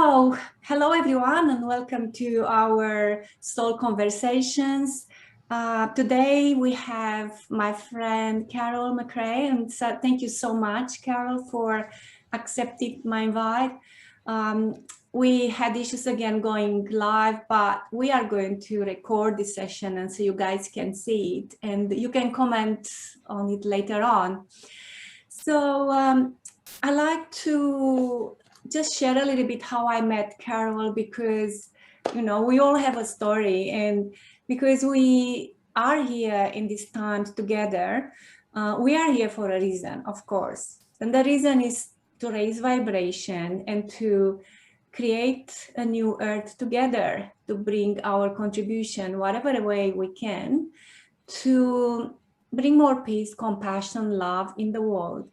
Hello everyone, and welcome to our Soul Conversations. Today we have my friend Carol Macrae, and so thank you so much, Carol, for accepting my invite. We had issues again going live, but we are going to record this session, and so you guys can see it, and you can comment on it later on. So I like to just share a little bit how I met Carol, because, you know, we all have a story, and because we are here in these times together, we are here for a reason, of course. And the reason is to raise vibration and to create a new earth together, to bring our contribution, whatever way we can, to bring more peace, compassion, love in the world.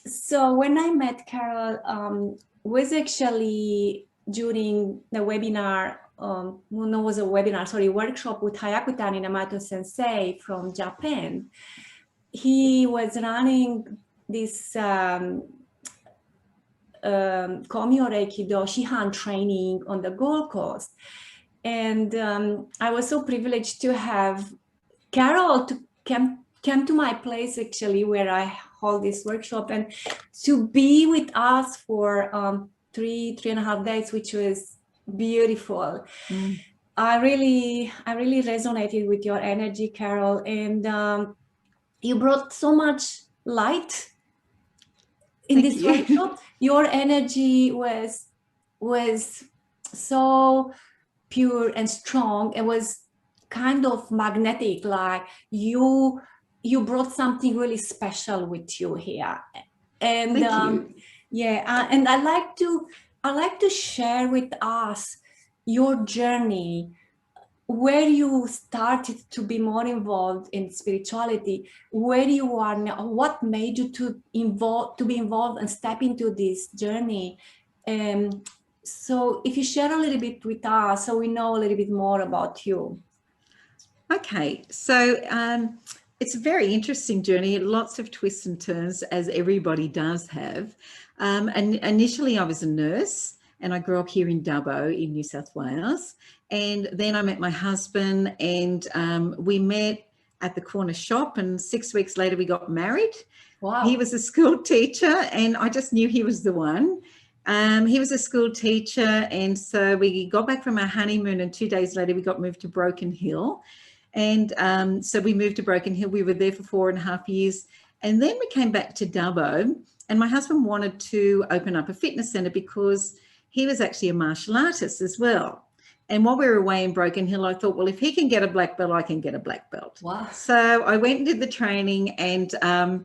So when I met Carol, was actually during the webinar, workshop with Hayaku Taninamoto Sensei from Japan. He was running this Komyo Reiki Do Shihan training on the Gold Coast. And I was so privileged to have Carol to come to my place, actually, where I hold this workshop, and to be with us for three and a half days, which was beautiful. I really resonated with your energy, Carol, and you brought so much light in this workshop. Your energy was so pure and strong. It was kind of magnetic, like you brought something really special with you here. And and I like to share with us your journey, where you started to be more involved in spirituality, where you are now, what made you to be involved and step into this journey. So if you share a little bit with us, so we know a little bit more about you. Okay, so it's a very interesting journey, lots of twists and turns, as everybody does have. And initially I was a nurse, and I grew up here in Dubbo in New South Wales. And then I met my husband, and we met at the corner shop, and 6 weeks later we got married. Wow. He was a school teacher, and I just knew he was the one. He was a school teacher, and so we got back from our honeymoon, and 2 days later we got moved to Broken Hill. And so we moved to Broken Hill. We were there for 4.5 years. And then we came back to Dubbo, and my husband wanted to open up a fitness centre because he was actually a martial artist as well. And while we were away in Broken Hill, I thought, well, if he can get a black belt, I can get a black belt. Wow. So I went and did the training, and when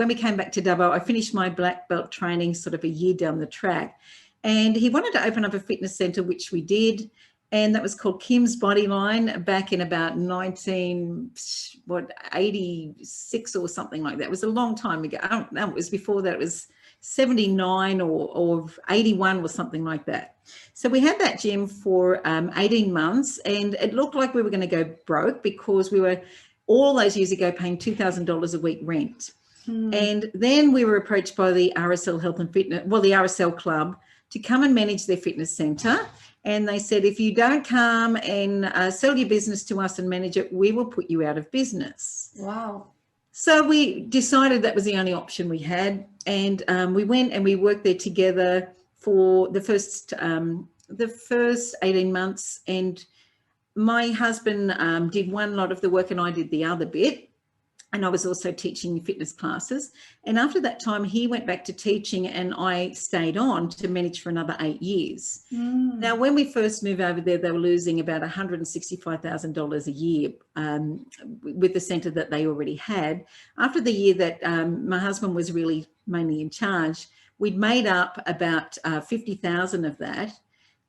we came back to Dubbo, I finished my black belt training sort of a year down the track. And he wanted to open up a fitness centre, which we did. And that was called Kim's Bodyline back in about 1986 or something like that. It was a long time ago. I don't know, it was before that. It was 79 or 81 or something like that. So we had that gym for 18 months, and it looked like we were going to go broke because we were all those years ago paying $2,000 a week rent. And then we were approached by the RSL Health and Fitness, well, the RSL Club, to come and manage their fitness centre. And they said, if you don't come and sell your business to us and manage it, we will put you out of business. Wow. So we decided that was the only option we had. And we went and we worked there together for the first 18 months. And my husband did one lot of the work and I did the other bit. And I was also teaching fitness classes. And after that time, he went back to teaching, and I stayed on to manage for another 8 years. Now, when we first moved over there, they were losing about $165,000 a year with the centre that they already had. After the year that my husband was really mainly in charge, we'd made up about 50,000 of that.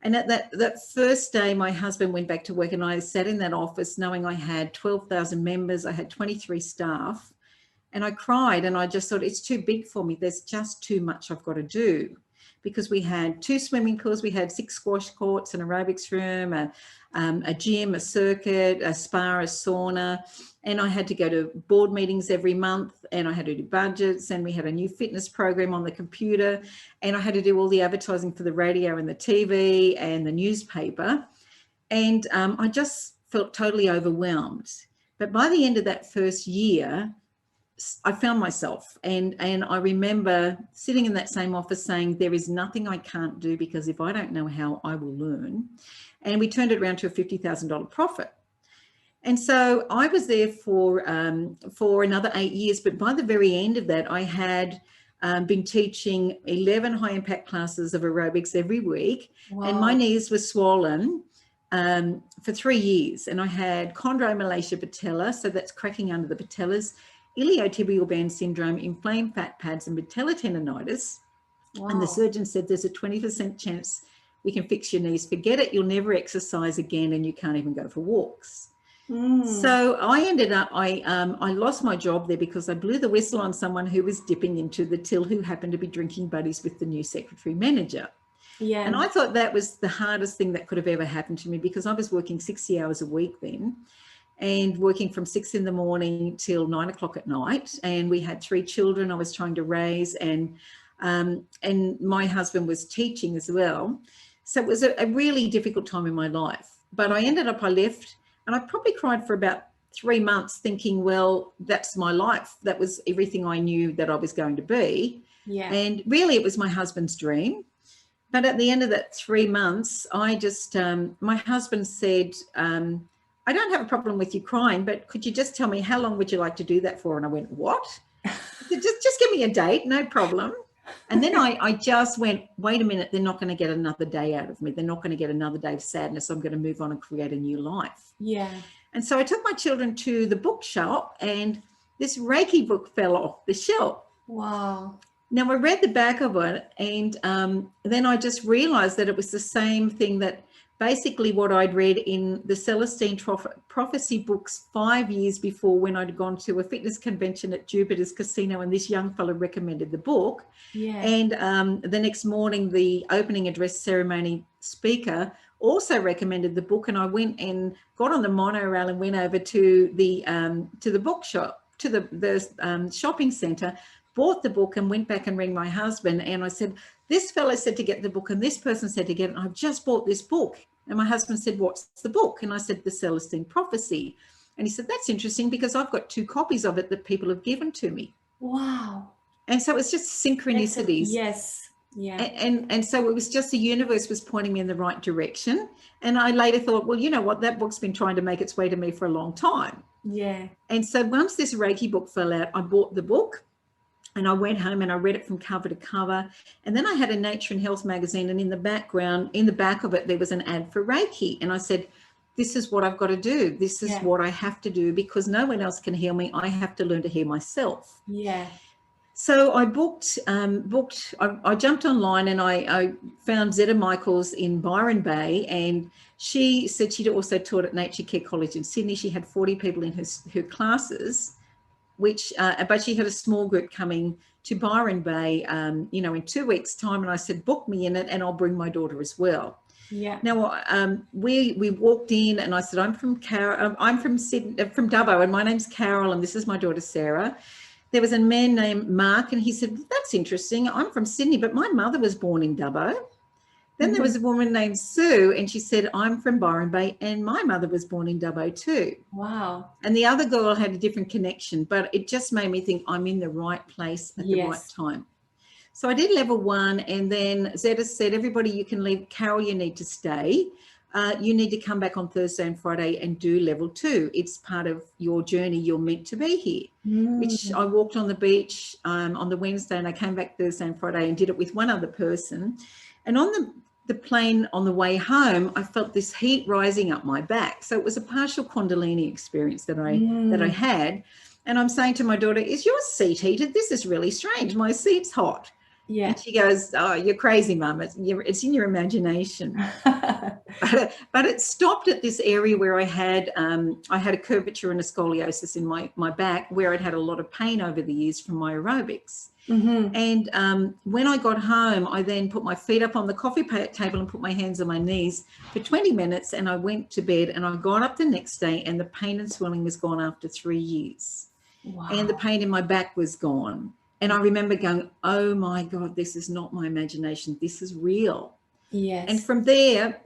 And at that first day, my husband went back to work, and I sat in that office knowing I had 12,000 members. I had 23 staff, and I cried, and I just thought, it's too big for me. There's just too much I've got to do, because we had 2 swimming pools, we had 6 squash courts, an aerobics room, a gym, a circuit, a spa, a sauna. And I had to go to board meetings every month, and I had to do budgets, and we had a new fitness program on the computer, and I had to do all the advertising for the radio and the TV and the newspaper. And I just felt totally overwhelmed. But by the end of that first year, I found myself, and I remember sitting in that same office saying, there is nothing I can't do, because if I don't know how, I will learn. And we turned it around to a $50,000 profit. And so I was there for another 8 years. But by the very end of that, I had been teaching 11 high impact classes of aerobics every week. Wow. And my knees were swollen for 3 years. And I had chondromalacia patella, so that's cracking under the patellas, iliotibial band syndrome, inflamed fat pads, and patellar tendonitis. Wow. And the surgeon said there's a 20% chance we can fix your knees. Forget it, you'll never exercise again, and you can't even go for walks. So I ended up, I lost my job there because I blew the whistle on someone who was dipping into the till, who happened to be drinking buddies with the new secretary manager. Yeah. And I thought that was the hardest thing that could have ever happened to me, because I was working 60 hours a week then, and working from 6 in the morning till 9 o'clock at night. And we had 3 children I was trying to raise, and my husband was teaching as well. So it was a really difficult time in my life. But I left, and I probably cried for about 3 months thinking, well, that's my life. That was everything I knew that I was going to be. Yeah. And really it was my husband's dream. But at the end of that 3 months, I just, my husband said, I don't have a problem with you crying, but could you just tell me, how long would you like to do that for? And I went, what? just give me a date, no problem. And then I just went, wait a minute, they're not going to get another day out of me. They're not going to get another day of sadness. I'm going to move on and create a new life. Yeah. And so I took my children to the bookshop, and this Reiki book fell off the shelf. Wow. Now I read the back of it, and then I just realized that it was the same thing, that basically what I'd read in the Celestine Prophecy books 5 years before, when I'd gone to a fitness convention at Jupiter's Casino, and this young fellow recommended the book. Yeah. And the next morning, the opening address ceremony speaker also recommended the book, and I went and got on the monorail and went over to the bookshop, to the shopping centre, bought the book, and went back and rang my husband, and I said, this fellow said to get the book, and this person said to get it, and I've just bought this book. And my husband said, what's the book? And I said, the Celestine Prophecy. And he said, that's interesting, because I've got 2 copies of it that people have given to me. Wow. And so it's just synchronicities. Yes. Yeah. And so it was just the universe was pointing me in the right direction. And I later thought, well, you know what, that book's been trying to make its way to me for a long time. Yeah. And so once this Reiki book fell out, I bought the book. And I went home and I read it from cover to cover. And then I had a Nature and Health magazine, and in the back of it, there was an ad for Reiki. And I said, this is what I've got to do. This is what I have to do, because no one else can heal me. I have to learn to heal myself. Yeah. So I I jumped online, and I found Zetta Michaels in Byron Bay, and she said she'd also taught at Nature Care College in Sydney. She had 40 people in her classes, but she had a small group coming to Byron Bay, in 2 weeks' time. And I said, book me in it, and I'll bring my daughter as well. Yeah. Now, we walked in, and I said, I'm from Sydney, from Dubbo, and my name's Carol, and this is my daughter, Sarah. There was a man named Mark, and he said, that's interesting. I'm from Sydney, but my mother was born in Dubbo. Then there was a woman named Sue, and she said, I'm from Byron Bay, and my mother was born in Dubbo too. Wow. And the other girl had a different connection, but it just made me think I'm in the right place at the right time. So I did level 1, and then Zetta said, everybody, you can leave. Carol, you need to stay. You need to come back on Thursday and Friday and do level 2. It's part of your journey. You're meant to be here, which I walked on the beach on the Wednesday, and I came back Thursday and Friday and did it with one other person. And on the plane on the way home, I felt this heat rising up my back. So it was a partial Kundalini experience that I had. And I'm saying to my daughter, is your seat heated? This is really strange. My seat's hot. Yeah. And she goes, "Oh, you're crazy, Mum. It's in your imagination." But it stopped at this area where I had a curvature and a scoliosis in my back, where I'd had a lot of pain over the years from my aerobics. Mm-hmm. And when I got home, I then put my feet up on the coffee table and put my hands on my knees for 20 minutes, and I went to bed, and I got up the next day, and the pain and swelling was gone after 3 years. Wow. And the pain in my back was gone. And I remember going, oh my God, this is not my imagination. This is real. Yes. And from there,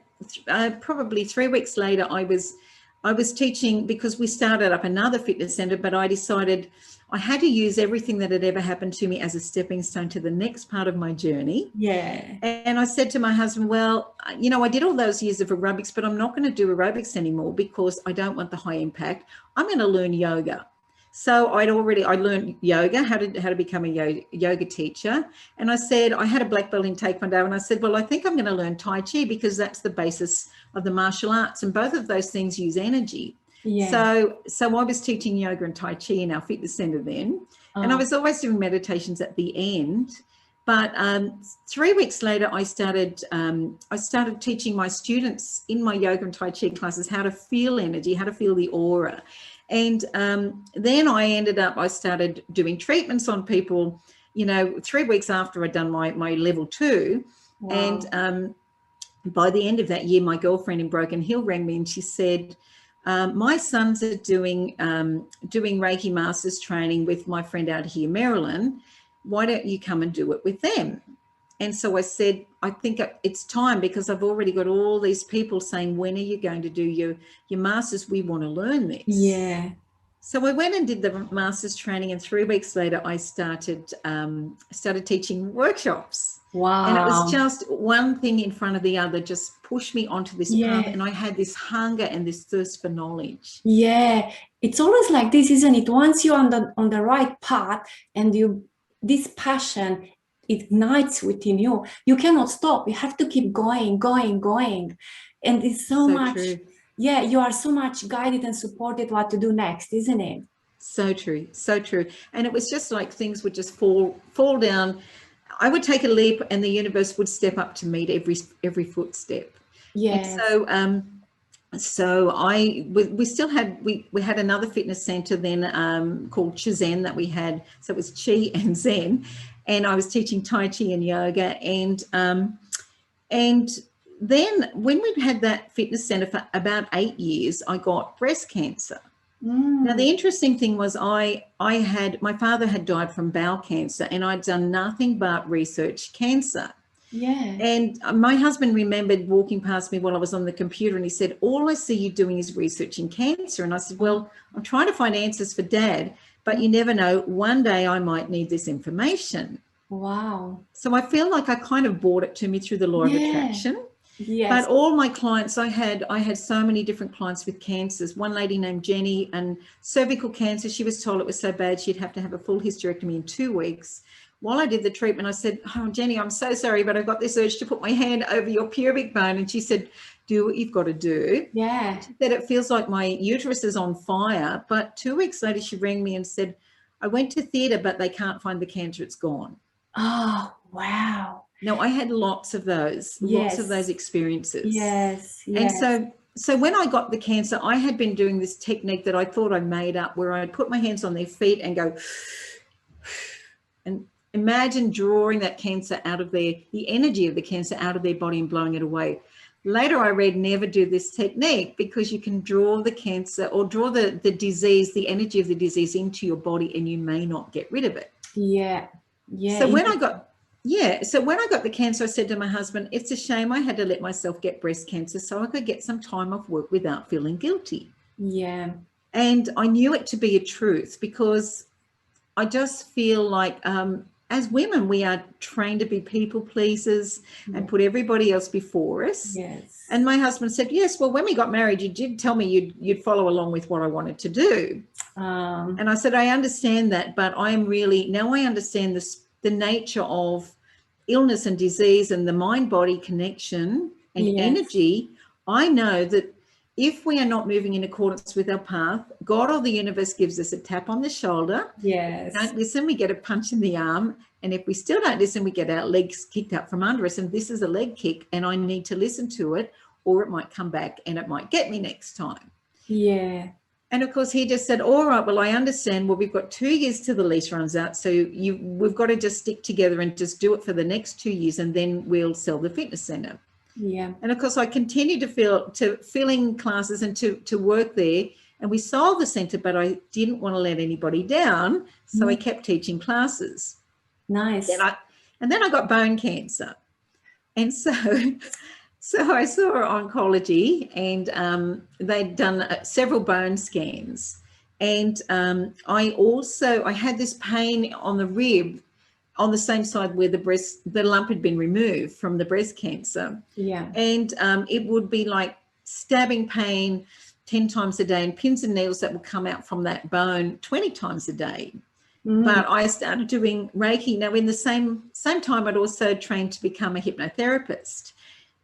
probably 3 weeks later, I was teaching, because we started up another fitness center, but I decided I had to use everything that had ever happened to me as a stepping stone to the next part of my journey. Yeah. And I said to my husband, well, you know, I did all those years of aerobics, but I'm not going to do aerobics anymore because I don't want the high impact. I'm going to learn yoga. So I learned yoga, how to become a yoga teacher. And I said, I had a black belt in Taekwondo, and I said, well, I think I'm going to learn Tai Chi because that's the basis of the martial arts. And both of those things use energy. Yeah. So I was teaching yoga and Tai Chi in our fitness center then. And I was always doing meditations at the end. But 3 weeks later, I started teaching my students in my yoga and Tai Chi classes how to feel energy, how to feel the aura. And then I started doing treatments on people, you know, 3 weeks after I'd done my level 2. Wow. And by the end of that year, my girlfriend in Broken Hill rang me, and she said, my sons are doing Reiki Masters training with my friend out here, Marilyn. Why don't you come and do it with them? And so I said, I think it's time, because I've already got all these people saying, when are you going to do your masters? We want to learn this. Yeah. So I went and did the masters training, and 3 weeks later I started teaching workshops. Wow. And it was just one thing in front of the other, just pushed me onto this path, and I had this hunger and this thirst for knowledge. Yeah, it's always like this, isn't it? Once you're on the right path, and this passion ignites within you, you cannot stop. You have to keep going. And it's so much true. Yeah, you are so much guided and supported what to do next, isn't it? So true. And it was just like things would just fall down. I would take a leap, and the universe would step up to meet every footstep. Yes. And so we still had we had another fitness center then called Chizen that we had. So it was Chi and Zen, and I was teaching Tai Chi and yoga. And then when we'd had that fitness center for about 8 years, I got breast cancer. Now, the interesting thing was my father had died from bowel cancer, and I'd done nothing but research cancer. Yeah. And my husband remembered walking past me while I was on the computer, and he said, all I see you doing is researching cancer. And I said, well, I'm trying to find answers for Dad, but you never know, one day I might need this information. Wow. So I feel like I kind of brought it to me through the law of attraction. Yes. But all my clients, I had so many different clients with cancers. One lady named Jenny, and cervical cancer, she was told it was so bad she'd have to have a full hysterectomy in 2 weeks. While I did the treatment, I said, oh, Jenny, I'm so sorry, but I've got this urge to put my hand over your pubic bone. And she said, do what you've got to do. Yeah. She said, it feels like my uterus is on fire. But 2 weeks later, she rang me and said, I went to theatre, but they can't find the cancer. It's gone. Oh, wow. No, I had lots of those experiences. Yes. And so when I got the cancer, I had been doing this technique that I thought I made up, where I'd put my hands on their feet and go, and imagine drawing that cancer out of the energy of the cancer out of their body and blowing it away. Later, I read never do this technique, because you can draw the cancer or draw the disease, the energy of the disease into your body, and you may not get rid of it. Yeah. So when I got the cancer, I said to my husband, it's a shame I had to let myself get breast cancer so I could get some time off work without feeling guilty. Yeah. And I knew it to be a truth, because I just feel like as women, we are trained to be people pleasers and put everybody else before us. Yes. And my husband said, yes, well, when we got married, you did tell me you'd follow along with what I wanted to do. And I said, I understand that, but now I understand the nature of illness and disease and the mind-body connection and energy. I know that if we are not moving in accordance with our path, God or the universe gives us a tap on the shoulder. Yes. If we don't listen, we get a punch in the arm. And if we still don't listen, we get our legs kicked out from under us. And this is a leg kick, and I need to listen to it, or it might come back and it might get me next time. Yeah. And of course, he just said, all right, well, I understand. Well, we've got 2 years till the lease runs out. So we've got to just stick together and just do it for the next 2 years, and then we'll sell the fitness center. Yeah. And of course, I continued to fill in classes and to work there. And we sold the center, but I didn't want to let anybody down. So I kept teaching classes. Nice. And then I got bone cancer. And so I saw oncology, and they'd done several bone scans. And I had this pain on the rib on the same side where the lump had been removed from the breast cancer. Yeah. And it would be like stabbing pain 10 times a day, and pins and needles that would come out from that bone 20 times a day. But I started doing Reiki. Now, in the same time, I'd also trained to become a hypnotherapist.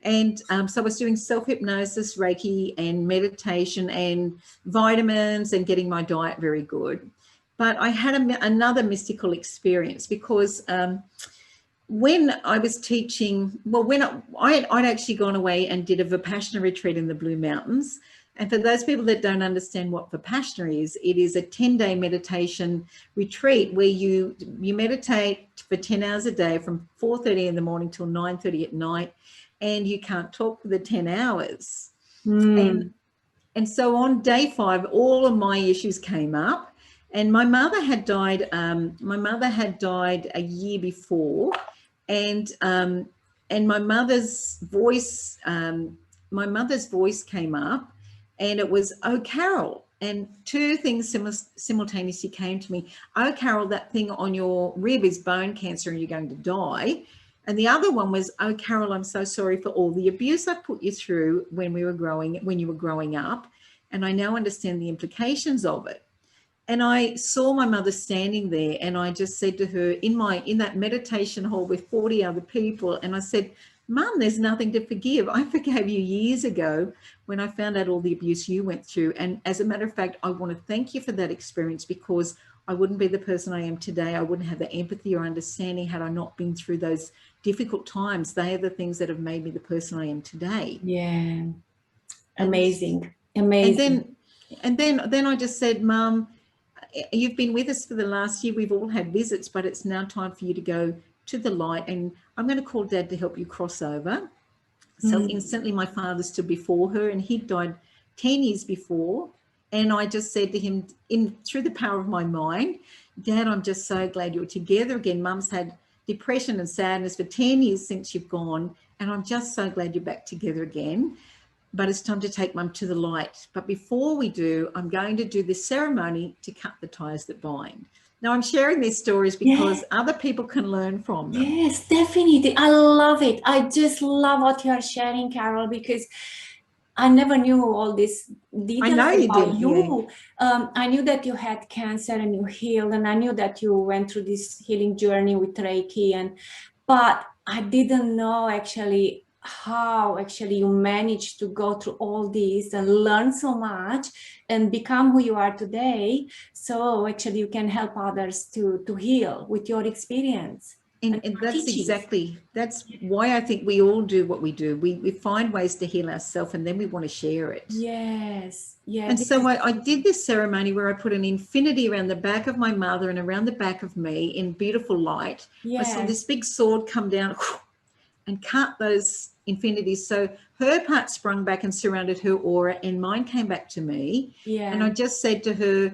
And so I was doing self-hypnosis, Reiki, and meditation, and vitamins, and getting my diet very good. But I had another mystical experience, because when I was teaching, I'd actually gone away and did a Vipassana retreat in the Blue Mountains. And for those people that don't understand what Vipassana is, it is a 10-day meditation retreat where you meditate for 10 hours a day from 4:30 in the morning till 9:30 at night, and you can't talk for the 10 hours. And so on day 5, all of my issues came up, and my mother had died. A year before, and my mother's voice came up. And it was, oh, Carol. And 2 things simultaneously came to me. Oh, Carol, that thing on your rib is bone cancer and you're going to die. And the other one was, oh, Carol, I'm so sorry for all the abuse I put you through when you were growing up. And I now understand the implications of it. And I saw my mother standing there, and I just said to her in that meditation hall with 40 other people, and I said, Mum, there's nothing to forgive. I forgave you years ago when I found out all the abuse you went through. And as a matter of fact, I want to thank you for that experience, because I wouldn't be the person I am today. I wouldn't have the empathy or understanding had I not been through those difficult times. They are the things that have made me the person I am today. Yeah. Amazing. Amazing. And then I just said, Mum, you've been with us for the last year. We've all had visits, but it's now time for you to go to the light, and I'm going to call Dad to help you cross over. So instantly my father stood before her, and he'd died 10 years before. And I just said to him, through the power of my mind, Dad, I'm just so glad you're together again. Mum's had depression and sadness for 10 years since you've gone, and I'm just so glad you're back together again. But it's time to take Mum to the light. But before we do, I'm going to do this ceremony to cut the ties that bind. Now, I'm sharing these stories because other people can learn from them. Yes, definitely. I love it. I just love what you are sharing, Carol, because I never knew all these details about you. I knew that you had cancer and you healed, and I knew that you went through this healing journey with Reiki, but I didn't know actually how you managed to go through all this and learn so much and become who you are today. So actually you can help others to heal with your experience. And that's why I think we all do what we do. We find ways to heal ourselves, and then we want to share it. Yes. Yeah. And so I did this ceremony where I put an infinity around the back of my mother and around the back of me in beautiful light. Yes. I saw this big sword come down and cut those infinities. So her part sprung back and surrounded her aura, and mine came back to me. Yeah. And I just said to her,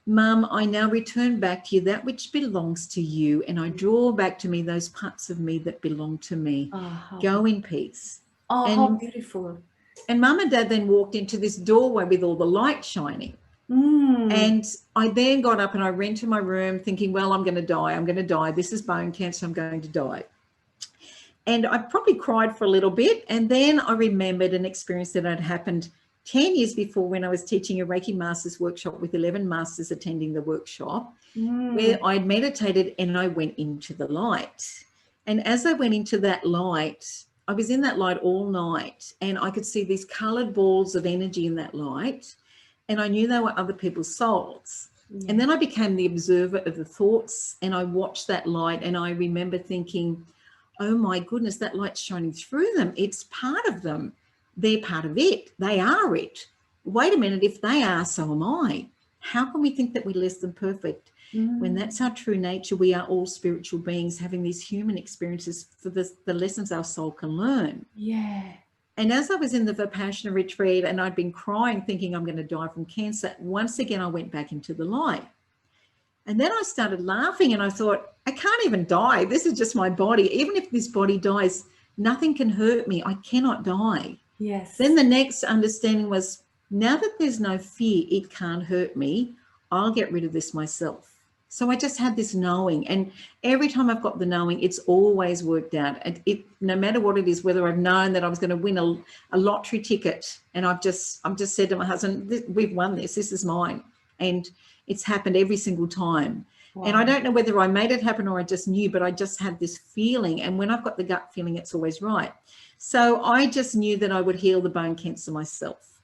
Mum, I now return back to you that which belongs to you, and I draw back to me those parts of me that belong to me. Go in peace. How beautiful. And Mum and Dad then walked into this doorway with all the light shining. And I then got up and I ran to my room thinking, well, I'm going to die. This is bone cancer. I'm going to die. And I probably cried for a little bit. And then I remembered an experience that had happened 10 years before, when I was teaching a Reiki Masters workshop with 11 masters attending the workshop, where I'd meditated and I went into the light. And as I went into that light, I was in that light all night, and I could see these coloured balls of energy in that light, and I knew they were other people's souls. Yeah. And then I became the observer of the thoughts, and I watched that light, and I remember thinking, oh my goodness, that light's shining through them. It's part of them. They're part of it. They are it. Wait a minute, if they are, so am I. How can we think that we're less than perfect? When that's our true nature, we are all spiritual beings having these human experiences for the lessons our soul can learn. Yeah. And as I was in the Vipassana retreat and I'd been crying, thinking I'm going to die from cancer, once again, I went back into the light. And then I started laughing and I thought, I can't even die. This is just my body. Even if this body dies, nothing can hurt me. I cannot die. Yes. Then the next understanding was, now that there's no fear, it can't hurt me. I'll get rid of this myself. So I just had this knowing, and every time I've got the knowing, it's always worked out. No matter what it is, whether I've known that I was going to win a lottery ticket, and I've just said to my husband, we've won this. This is mine, and it's happened every single time. Wow. And I don't know whether I made it happen or I just knew, but I just had this feeling. And when I've got the gut feeling, it's always right. So I just knew that I would heal the bone cancer myself.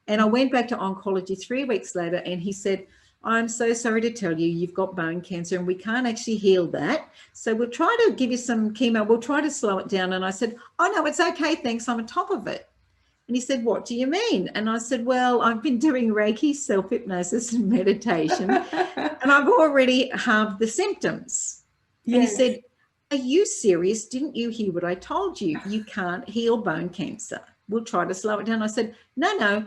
And I went back to oncology 3 weeks later, and he said, I'm so sorry to tell you, you've got bone cancer and we can't actually heal that. So we'll try to give you some chemo. We'll try to slow it down. And I said, oh, no, it's okay. Thanks. I'm on top of it. And he said, what do you mean? And I said, well, I've been doing Reiki, self-hypnosis and meditation, and I've already halved the symptoms. Yes. And he said, are you serious? Didn't you hear what I told you? You can't heal bone cancer. We'll try to slow it down. I said, no.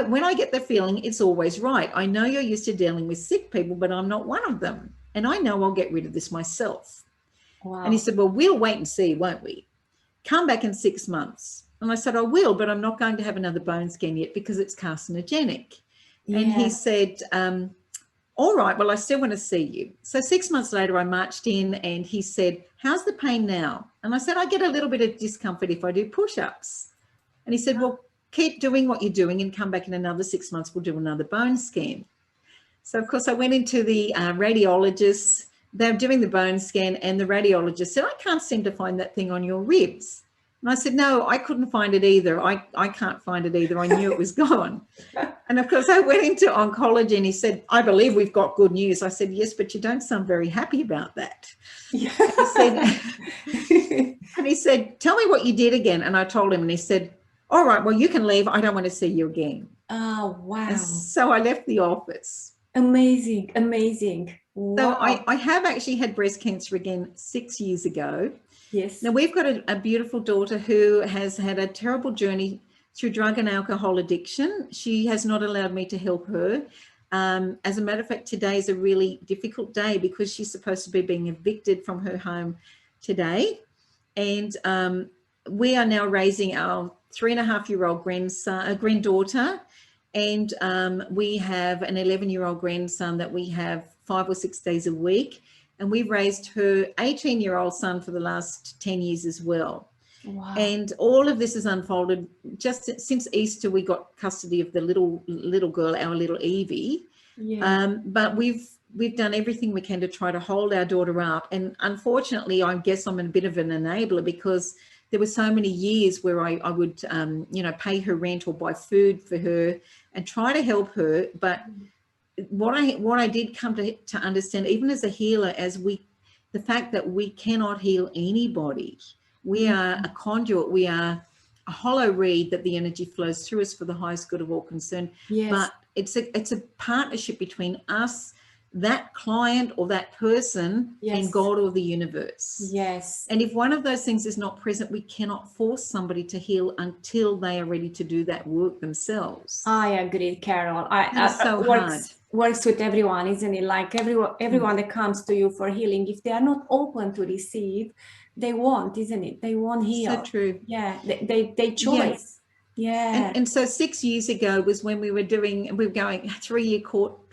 When I get the feeling, it's always right. I know you're used to dealing with sick people, but I'm not one of them. And I know I'll get rid of this myself. Wow. And he said, well, we'll wait and see, won't we? Come back in 6 months. And I said, I will, but I'm not going to have another bone scan yet because it's carcinogenic. Yeah. And he said, all right, well, I still want to see you. So 6 months later, I marched in and he said, how's the pain now? And I said, I get a little bit of discomfort if I do push-ups. And he said, well, keep doing what you're doing and come back in another 6 months, we'll do another bone scan. So, of course, I went into the radiologist. They're doing the bone scan, and the radiologist said, I can't seem to find that thing on your ribs. And I said, no, I couldn't find it either. I can't find it either. I knew it was gone. And, of course, I went into oncology, and he said, I believe we've got good news. I said, yes, but you don't sound very happy about that. Yeah. And he said, tell me what you did again. And I told him, and he said, all right, well, you can leave. I don't want to see you again. Oh, wow. And so I left the office. Amazing, amazing. Wow. So I have actually had breast cancer again 6 years ago. Yes. Now, we've got a beautiful daughter who has had a terrible journey through drug and alcohol addiction. She has not allowed me to help her. As a matter of fact, today is a really difficult day because she's supposed to be being evicted from her home today. And we are now raising our 3.5-year-old granddaughter, and we have an 11-year-old grandson that we have 5 or 6 days a week, and we've raised her 18-year-old son for the last 10 years as well. Wow. And all of this has unfolded just since Easter. We got custody of the little girl, our little Evie. Yeah. But we've done everything we can to try to hold our daughter up, and unfortunately, I guess I'm a bit of an enabler because there were so many years where I would, pay her rent or buy food for her and try to help her. But what I did come to understand, even as a healer, the fact that we cannot heal anybody. We are a conduit. We are a hollow reed that the energy flows through us for the highest good of all concerned. Yes. But it's a partnership between us, that client or that person, yes, and God or the universe. Yes. And if one of those things is not present, we cannot force somebody to heal until they are ready to do that work themselves. I agree, Carol. It's so works with everyone, isn't it? Like everyone that comes to you for healing, if they are not open to receive, they won't, isn't it? They won't heal. So true. Yeah, they choice. Yeah. And so 6 years ago was when we were going a 3-year court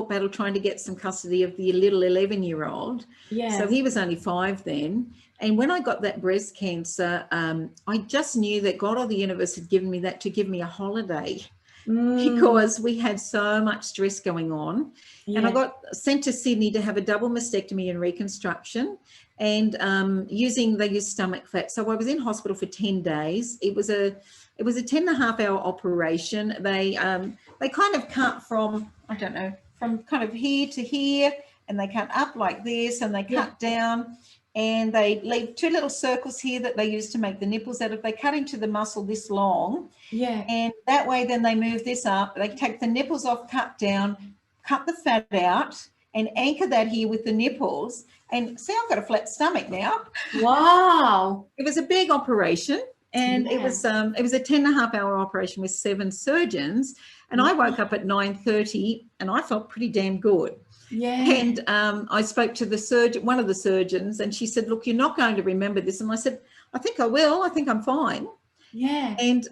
battle trying to get some custody of the little 11-year-old. Yeah. So he was only 5 then. And when I got that breast cancer, I just knew that God or the universe had given me that to give me a holiday. because we had so much stress going on. Yeah. And I got sent to Sydney to have a double mastectomy and reconstruction, and they used stomach fat. So I was in hospital for 10 days. It was a 10.5-hour operation. They kind of cut from, I don't know, from kind of here to here, and they cut up like this, and they cut down, and they leave 2 little circles here that they use to make the nipples out of. They cut into the muscle this long, and that way then they move this up. They take the nipples off, cut down, cut the fat out, and anchor that here with the nipples. And see, I've got a flat stomach now. Wow. It was a big operation, and it was a 10.5-hour operation with 7 surgeons. And I woke up at 9:30, and I felt pretty damn good. Yeah. And I spoke to the surgeon, one of the surgeons, and she said, "Look, you're not going to remember this." And I said, "I think I will. I think I'm fine." Yeah. And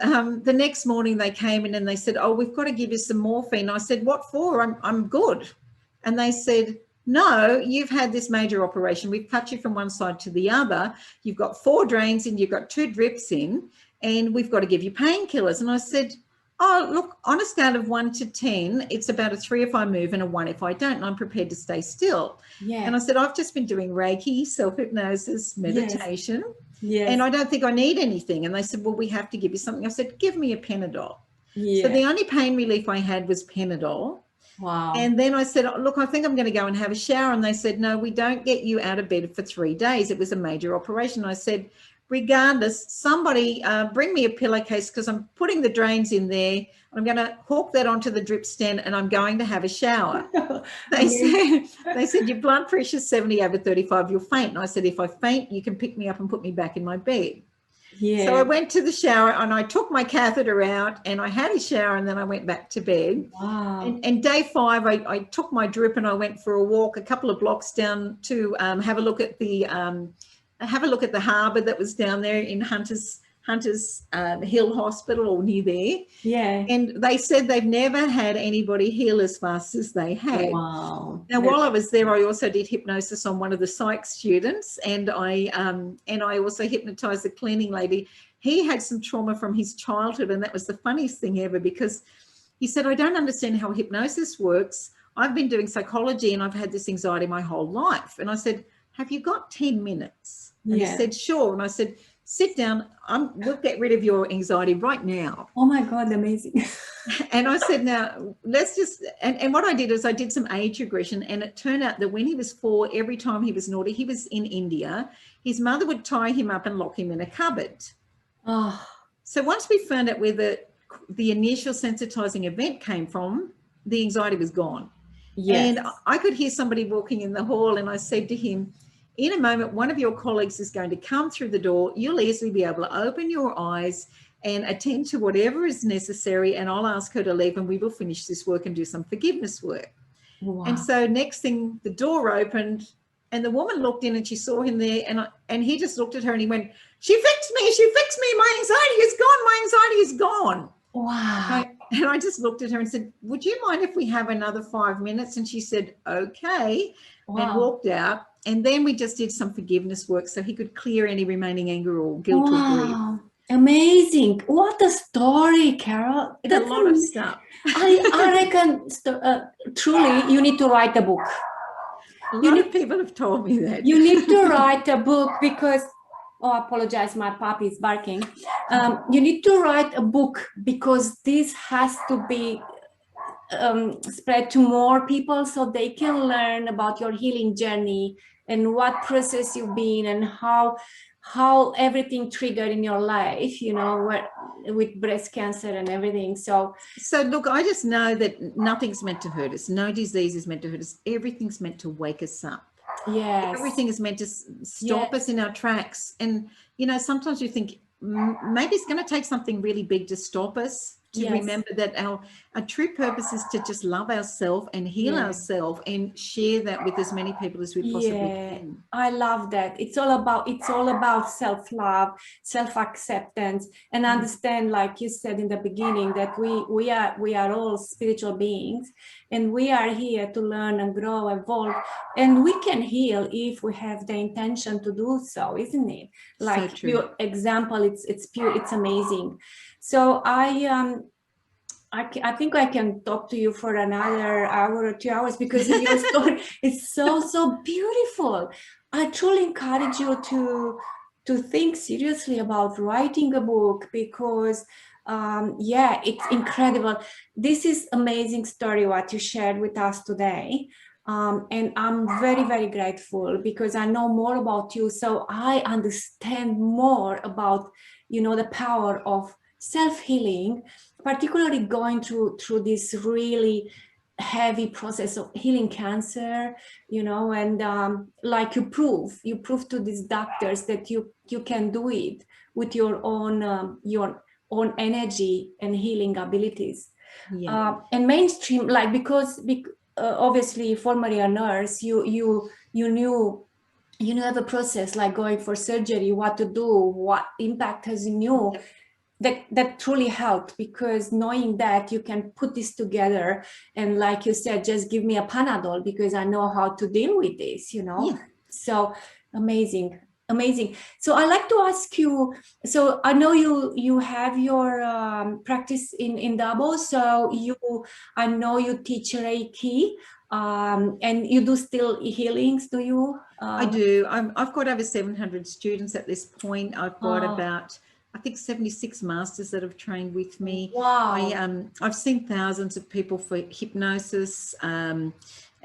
the next morning they came in and they said, "Oh, we've got to give you some morphine." I said, "What for? I'm good." And they said, "No, you've had this major operation. We've cut you from one side to the other. You've got 4 drains in, you've got 2 drips in, and we've got to give you painkillers." And I said, "Oh, look, on a scale of 1 to 10, it's about a 3 if I move and a 1 if I don't, and I'm prepared to stay still." Yeah. And I said, "I've just been doing Reiki, self-hypnosis, meditation, and I don't think I need anything." And they said, "Well, we have to give you something." I said, "Give me a Panadol." Yeah. So the only pain relief I had was Panadol. Wow. And then I said, "Oh, look, I think I'm going to go and have a shower." And they said, "No, we don't get you out of bed for 3 days. It was a major operation." I said, "Regardless, somebody bring me a pillowcase, because I'm putting the drains in there. I'm going to hook that onto the drip stand, and I'm going to have a shower." They said, "Your blood pressure's 70/35. You'll faint." And I said, "If I faint, you can pick me up and put me back in my bed." Yeah. So I went to the shower, and I took my catheter out, and I had a shower, and then I went back to bed. Wow. And day 5, I took my drip and I went for a walk a couple of blocks down to have a look at the harbour that was down there in Hunters Hill Hospital, or near there. Yeah. And they said they've never had anybody heal as fast as they had. Wow. Now, while I was there, I also did hypnosis on one of the psych students, and I also hypnotized the cleaning lady. He had some trauma from his childhood, and that was the funniest thing ever, because he said, "I don't understand how hypnosis works. I've been doing psychology and I've had this anxiety my whole life." And I said, "Have you got 10 minutes? And he said, "Sure." And I said, "Sit down. We'll get rid of your anxiety right now." Oh my God, amazing. And I said, "Now let's just," and what I did is I did some age regression, and it turned out that when he was 4, every time he was naughty, he was in India, his mother would tie him up and lock him in a cupboard. Oh. So once we found out where the initial sensitizing event came from, the anxiety was gone. Yes. And I could hear somebody walking in the hall, and I said to him, "In a moment, one of your colleagues is going to come through the door. You'll easily be able to open your eyes and attend to whatever is necessary, and I'll ask her to leave, and we will finish this work and do some forgiveness work." Wow. And so next thing, the door opened, and the woman looked in, and she saw him there, and he just looked at her, and he went, She fixed me. My anxiety is gone. My anxiety is gone." Wow. And I just looked at her and said, "Would you mind if we have another 5 minutes?" And she said, "Okay." Wow. And walked out. And then we just did some forgiveness work so he could clear any remaining anger or guilt or grief. Amazing. What a story, Carol. That's a lot of stuff. I reckon truly you need to write a book. A lot of people have told me that. You need to write a book because, I apologize, my puppy is barking. You need to write a book because this has to be spread to more people so they can learn about your healing journey and what process you've been and how everything triggered in your life, with breast cancer and everything. So look, I just know that nothing's meant to hurt us. No disease is meant to hurt us. Everything's meant to wake us up. Yes. Everything is meant to stop us in our tracks. And, sometimes you think maybe it's going to take something really big to stop us, to remember that our true purpose is to just love ourselves and heal ourselves and share that with as many people as we possibly can. I love that. It's all about self-love, self-acceptance, and understand, like you said in the beginning, that we are all spiritual beings, and we are here to learn and grow, evolve, and we can heal if we have the intention to do so, isn't it? Like your example, it's pure, it's amazing. So I think I can talk to you for another hour or 2 hours, because your story is so beautiful. I truly encourage you to think seriously about writing a book, because yeah, it's incredible. This is amazing story what you shared with us today. And I'm very grateful, because I know more about you, so I understand more about, you know, the power of self-healing, particularly going through this really heavy process of healing cancer, you know, and like you prove to these doctors that you can do it with your own energy and healing abilities. Yeah. And mainstream, like, because obviously formerly a nurse, you knew the process, like going for surgery, what to do, what impact has in you. That truly helped, because knowing that you can put this together, and like you said, just give me a Panadol because I know how to deal with this, you know. Yeah. So amazing. So I'd like to ask you, so I know you have your practice in Dubbo, so I know you teach Reiki, and you do still healings, do you? I do. I've got over 700 students at this point. I've got about, I think, 76 masters that have trained with me. Wow. I've seen thousands of people for hypnosis, and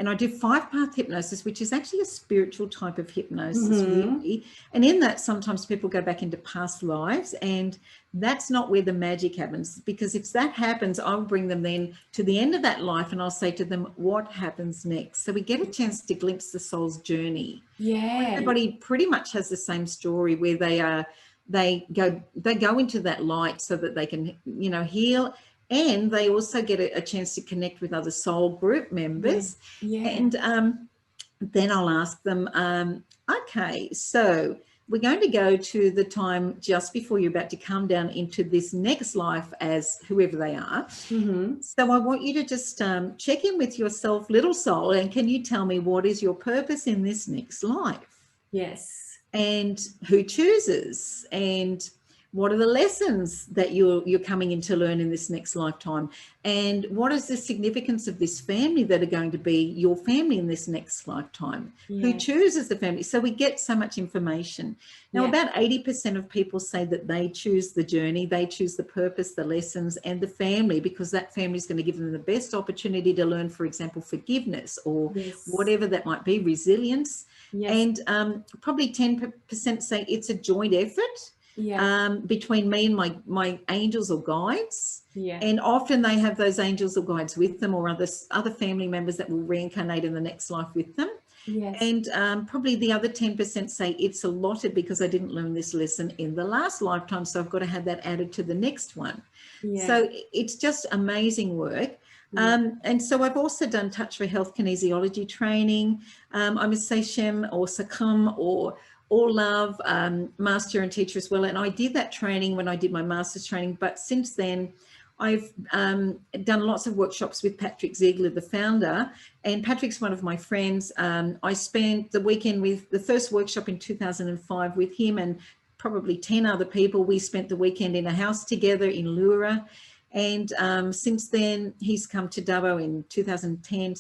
I do 5-path hypnosis, which is actually a spiritual type of hypnosis, really. And in that, sometimes people go back into past lives, and that's not where the magic happens, because if that happens, I'll bring them then to the end of that life, and I'll say to them, what happens next? So we get a chance to glimpse the soul's journey. Yeah. Everybody pretty much has the same story, where they go into that light so that they can, you know, heal, and they also get a chance to connect with other soul group members. Yeah. And then I'll ask them, okay, so we're going to go to the time just before you're about to come down into this next life as whoever they are. So I want you to just check in with yourself, little soul, and can you tell me what is your purpose in this next life? Yes. And who chooses, and what are the lessons that you're coming in to learn in this next lifetime, and what is the significance of this family that are going to be your family in this next lifetime? Who chooses the family? So we get so much information. Now, about 80% of people say that they choose the journey, they choose the purpose, the lessons, and the family, because that family is going to give them the best opportunity to learn, for example, forgiveness, or whatever that might be, resilience. And probably 10% say it's a joint effort between me and my angels or guides. And often they have those angels or guides with them, or other family members that will reincarnate in the next life with them. And probably the other 10% say it's allotted because I didn't learn this lesson in the last lifetime, so I've got to have that added to the next one. So it's just amazing work. And so I've also done Touch for Health kinesiology training. I'm a Seishem or Sakum or All Love master and teacher as well. And I did that training when I did my master's training. But since then, I've done lots of workshops with Patrick Ziegler, the founder. And Patrick's one of my friends. I spent the weekend with the first workshop in 2005 with him and probably 10 other people. We spent the weekend in a house together in Lura. And since then, he's come to Dubbo in 2010,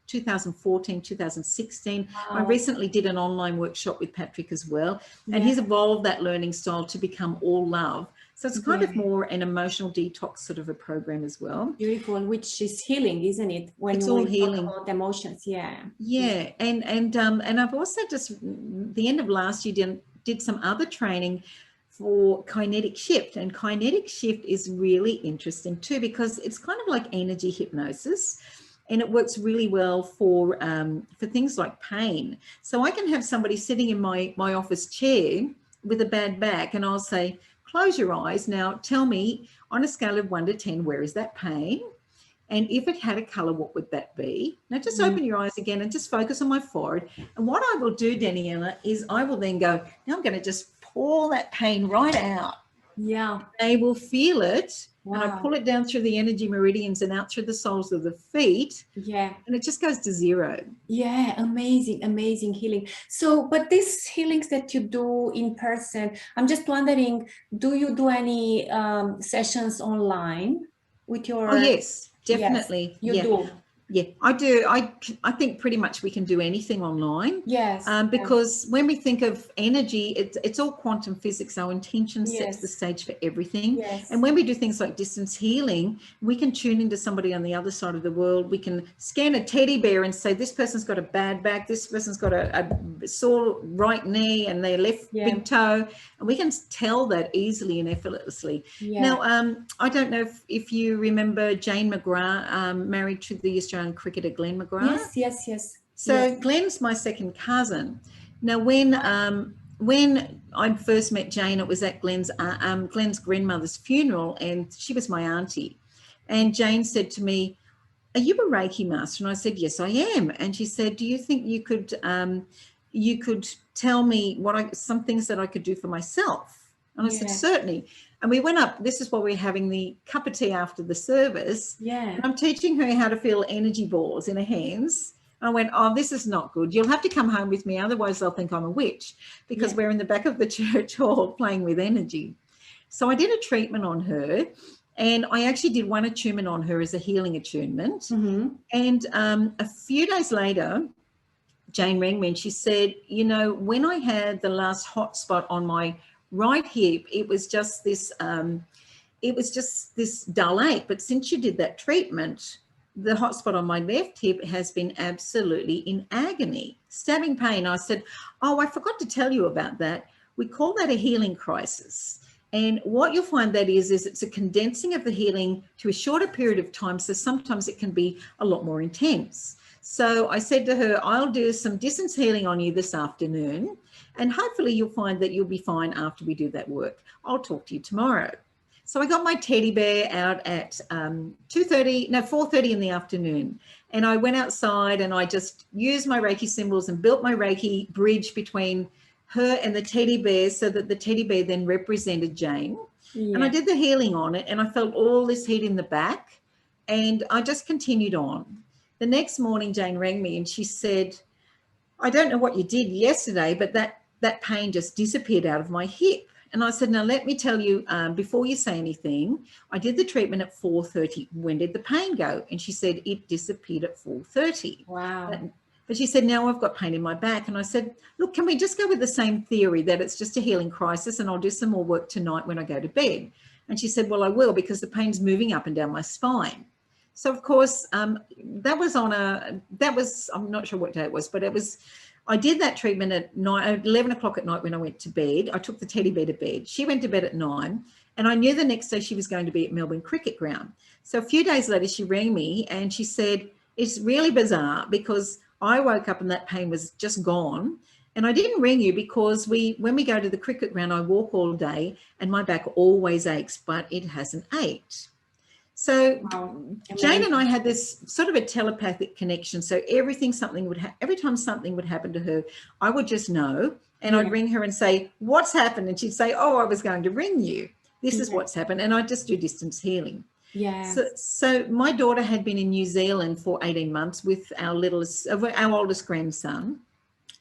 2014, 2016. I recently did an online workshop with Patrick as well. And he's evolved that learning style to become All Love. So it's kind of more an emotional detox sort of a program as well. Beautiful, which is healing, isn't it? When it's all healing. Talk about emotions, And I've also just, the end of last year, did some other training for kinetic shift, and kinetic shift is really interesting too, because it's kind of like energy hypnosis, and it works really well for things like pain. So I can have somebody sitting in my office chair with a bad back, and I'll say, close your eyes now, tell me on a scale of 1 to 10, where is that pain? And if it had a color, what would that be? Now just open your eyes again and just focus on my forehead. And what I will do, Daniela, is I will then go, now I'm going to just pour that pain right out. They will feel it. And I pull it down through the energy meridians and out through the soles of the feet. And it just goes to zero. Amazing healing. So, but these healings that you do in person, I'm just wondering, do you do any sessions online? with your... Oh, yes, Yes, definitely. you Yeah. do. Yeah, I do. I think pretty much we can do anything online. Yes. Because when we think of energy, it's all quantum physics. Our intention sets the Yes. stage for everything. Yes. And when we do things like distance healing, we can tune into somebody on the other side of the world. We can scan a teddy bear and say, this person's got a bad back, this person's got a sore right knee and their left big toe. And we can tell that easily and effortlessly. Yeah. Now, I don't know if you remember Jane McGrath, married to the Australian cricketer Glenn McGrath. Yes. So Glenn's my second cousin. Now, when I first met Jane, it was at Glenn's grandmother's funeral, and she was my auntie. And Jane said to me, "Are you a Reiki master?" And I said, "Yes, I am." And she said, "Do you think you could tell me some things that I could do for myself?" And I said, "Certainly." And we went up. This is why we're having the cup of tea after the service. Yeah. And I'm teaching her how to feel energy balls in her hands. And I went, "Oh, this is not good. You'll have to come home with me. Otherwise, they'll think I'm a witch," because we're in the back of the church hall playing with energy. So I did a treatment on her. And I actually did one attunement on her as a healing attunement. Mm-hmm. And a few days later, Jane rang me and she said, "You know, when I had the last hot spot on my right hip, it was just this dull ache. But since you did that treatment, the hot spot on my left hip has been absolutely in agony, stabbing pain." I said, "Oh, I forgot to tell you about that. We call that a healing crisis. And what you'll find that is it's a condensing of the healing to a shorter period of time. So sometimes it can be a lot more intense." So I said to her, "I'll do some distance healing on you this afternoon, and hopefully you'll find that you'll be fine after we do that work. I'll talk to you tomorrow." So I got my teddy bear out at 4:30 in the afternoon. And I went outside and I just used my Reiki symbols and built my Reiki bridge between her and the teddy bear so that the teddy bear then represented Jane. Yeah. And I did the healing on it and I felt all this heat in the back and I just continued on. The next morning, Jane rang me and she said, "I don't know what you did yesterday, but that pain just disappeared out of my hip." And I said, "Now, let me tell you, before you say anything, I did the treatment at 4:30. When did the pain go?" And she said, "It disappeared at 4:30. Wow. But she said, "Now I've got pain in my back." And I said, "Look, can we just go with the same theory that it's just a healing crisis and I'll do some more work tonight when I go to bed?" And she said, "Well, I will because the pain's moving up and down my spine." So, of course, I'm not sure what day it was, but I did that treatment at 11 o'clock at night when I went to bed. I took the teddy bear to bed. She went to bed at 9 and I knew the next day she was going to be at Melbourne Cricket Ground. So a few days later, she rang me and she said, "It's really bizarre because I woke up and that pain was just gone. And I didn't ring you because when we go to the cricket ground, I walk all day and my back always aches, but it hasn't ached." So Jane and I had this sort of a telepathic connection. So every time something would happen to her, I would just know. And I'd ring her and say, "What's happened?" And she'd say, "Oh, I was going to ring you. This is what's happened." And I just do distance healing. Yeah. So my daughter had been in New Zealand for 18 months with our oldest grandson.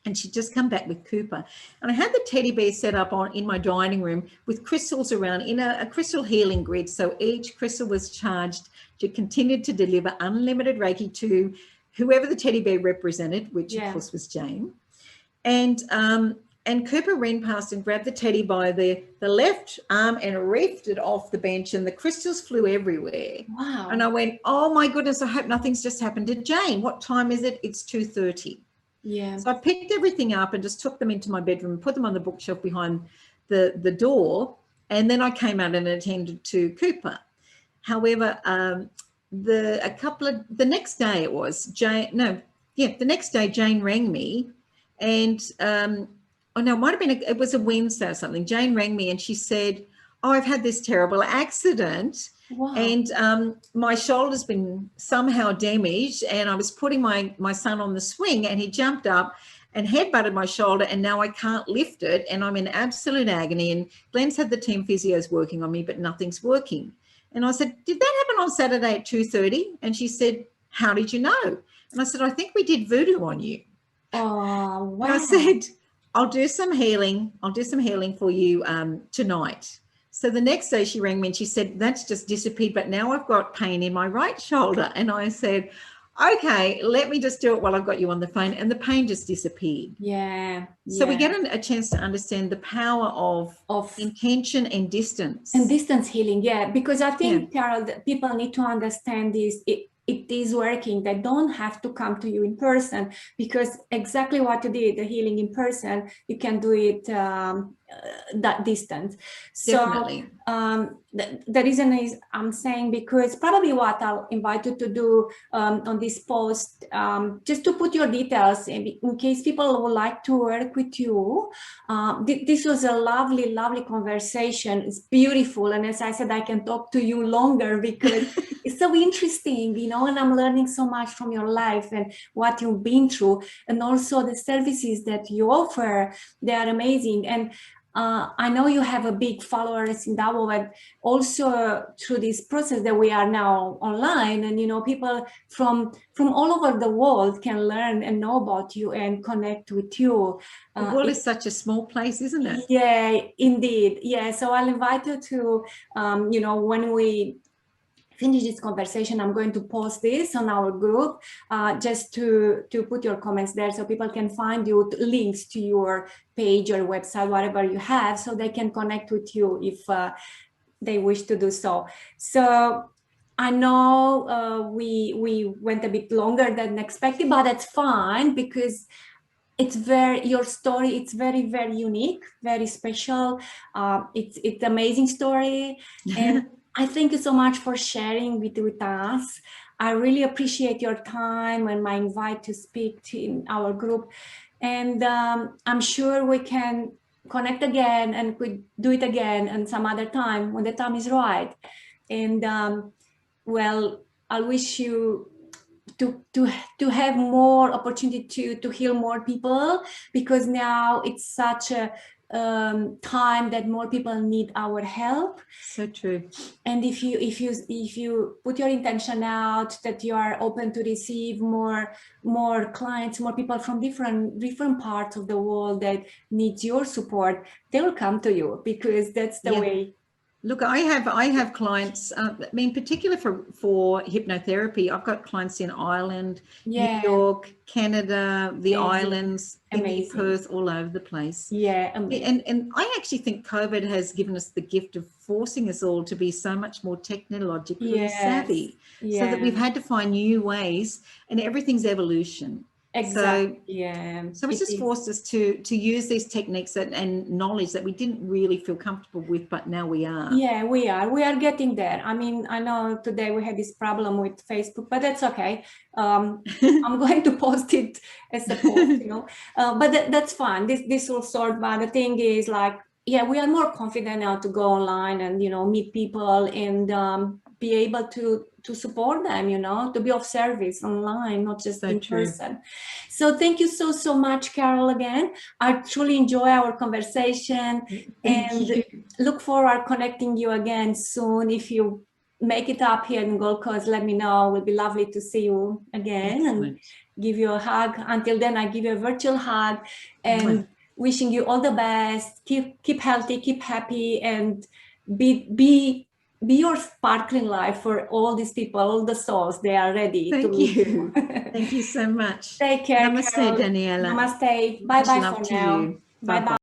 And she'd just come back with Cooper. And I had the teddy bear set up in my dining room with crystals around in a crystal healing grid. So each crystal was charged to continue to deliver unlimited Reiki to whoever the teddy bear represented, which of course was Jane. And Cooper ran past and grabbed the teddy by the left arm and reefed it off the bench and the crystals flew everywhere. Wow. And I went, "Oh my goodness, I hope nothing's just happened to Jane. What time is it?" "It's 2:30. Yeah. So I picked everything up and just took them into my bedroom and put them on the bookshelf behind the door. And then I came out and attended to Cooper. However, the next day Jane rang me and, it was a Wednesday or something. Jane rang me and she said, "Oh, I've had this terrible accident." Wow. And my shoulder's been somehow damaged and I was putting my son on the swing and he jumped up and headbutted my shoulder and now I can't lift it and I'm in absolute agony. And Glenn's had the team physios working on me, but nothing's working. And I said, "Did that happen on Saturday at 2:30? And she said, "How did you know?" And I said, "I think we did voodoo on you." Oh, wow. And I said, I'll do some healing for you tonight. So the next day she rang me and she said, that's just disappeared, but now I've got pain in my right shoulder. And I said, okay, let me just do it while I've got you on the phone. And the pain just disappeared. Yeah. So we get a chance to understand the power of intention and distance. And distance healing, yeah. Because I think, Carol, that people need to understand this. It is working. They don't have to come to you in person, because exactly what you did, the healing in person, you can do it that distance. Definitely. So the reason is I'm saying, because probably what I'll invite you to do on this post, just to put your details in case people would like to work with you. This was a lovely, lovely conversation. It's beautiful. And as I said, I can talk to you longer because it's so interesting, you know, and I'm learning so much from your life and what you've been through. And also the services that you offer, they are amazing. And I know you have a big followers in Dubbo, but also through this process that we are now online, and you know, people from all over the world can learn and know about you and connect with you. The world is such a small place, isn't it? Yeah, indeed. Yeah. So I'll invite you to, you know, when we finish this conversation, I'm going to post this on our group, just to put your comments there so people can find you, links to your page or website, whatever you have, so they can connect with you if they wish to do so. So I know we went a bit longer than expected, but that's fine, because it's your story, it's very, very unique, very special. It's amazing story. And I thank you so much for sharing with us. I really appreciate your time and my invite to speak in our group. And I'm sure we can connect again and could do it again and some other time when the time is right. And well, I wish you to have more opportunity to heal more people, because now it's such a time that more people need our help. So true. And if you put your intention out that you are open to receive more clients, more people from different parts of the world that needs your support, they will come to you, because that's the way. Look, I have clients, I mean, particularly for hypnotherapy, I've got clients in Ireland, New York, Canada, the islands, Sydney, Perth, all over the place. Yeah. And I actually think COVID has given us the gift of forcing us all to be so much more technologically savvy, so that we've had to find new ways, and everything's evolution. Exactly. So it's just forced us to use these techniques and knowledge that we didn't really feel comfortable with, but now we are. Yeah, we are getting there. I mean, I know today we had this problem with Facebook, but that's okay. I'm going to post it as a post, you know, but that's fine. This will sort. But the thing is, like, yeah, we are more confident now to go online and, you know, meet people and be able to support them, you know, to be of service online, not just in person. So thank you so much, Carol, again. I truly enjoy our conversation and look forward connecting you again soon. If you make it up here in Gold Coast, let me know. It would be lovely to see you again and give you a hug. Until then, I give you a virtual hug and wishing you all the best. Keep healthy, keep happy, and be your sparkling light for all these people, all the souls. They are ready to meet you. Thank you so much. Take care. Namaste, Carol. Daniela. Namaste. Bye-bye for now. Bye-bye.